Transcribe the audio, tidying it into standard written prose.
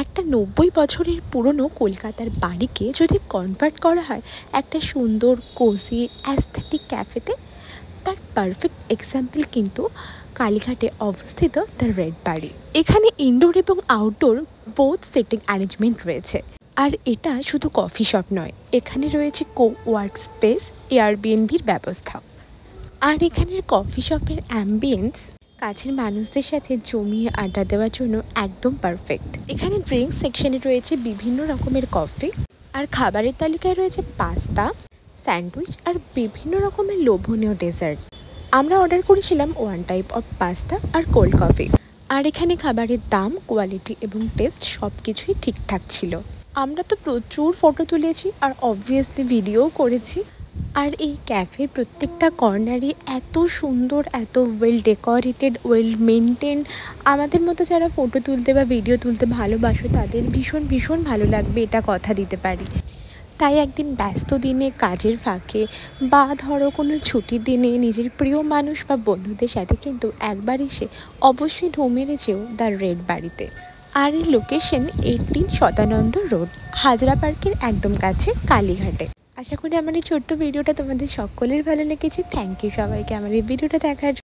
একটা ৯০ বছরের পুরনো কলকাতার বাড়িকে যদি কনভার্ট করা হয় একটা সুন্দর কোজি অ্যাস্থেটিক ক্যাফেতে, তার পারফেক্ট এক্সাম্পল কিন্তু কালীঘাটে অবস্থিত দ্য রেড বাড়ি। এখানে ইনডোর এবং আউটডোর বোথ সিটিং অ্যারেঞ্জমেন্ট রয়েছে। আর এটা শুধু কফি শপ নয়, এখানে রয়েছে কো ওয়ার্ক স্পেস, এয়ারবিএনবির ব্যবস্থা। আর এখানের কফি শপের অ্যাম্বিয়েন্স কাছের মানুষদের সাথে জমিয়ে আড্ডা দেওয়ার জন্য একদম পারফেক্ট। এখানে ড্রিঙ্কস সেকশনে রয়েছে বিভিন্ন রকমের কফি, আর খাবারের তালিকায় রয়েছে পাস্তা, স্যান্ডউইচ আর বিভিন্ন রকমের লোভনীয় ডেজার্ট। আমরা অর্ডার করেছিলাম ওয়ান টাইপ অফ পাস্তা আর কোল্ড কফি। আর এখানে খাবারের দাম, কোয়ালিটি এবং টেস্ট সব কিছুই ঠিকঠাক ছিল। আমরা তো প্রচুর ফটো তুলেছি আর অবভিয়াসলি ভিডিওও করেছি। আর এই ক্যাফের প্রত্যেকটা কর্নারই এত সুন্দর, এত ওয়েল ডেকোরেটেড, ওয়েল মেনটেন। আমাদের মতো যারা ফটো তুলতে বা ভিডিও তুলতে ভালোবাসো তাদের ভীষণ ভীষণ ভালো লাগবে, এটা কথা দিতে পারি। তাই একদিন ব্যস্ত দিনে, কাজের ফাঁকে বা ধরো কোনো ছুটির দিনে নিজের প্রিয় মানুষ বা বন্ধুদের সাথে কিন্তু একবার এসে অবশ্যই ঢো মেরে যেও দ্য রেড বাড়িতে। আর এই লোকেশন 18 শতানন্দ রোড, হাজরা পার্কের একদম কাছে, কালীঘাটে। আশা করি আমার এই ছোট্ট ভিডিওটা তোমাদের সকলের ভালো লেগেছে। থ্যাংক ইউ সবাইকে আমার এই ভিডিওটা দেখার জন্য।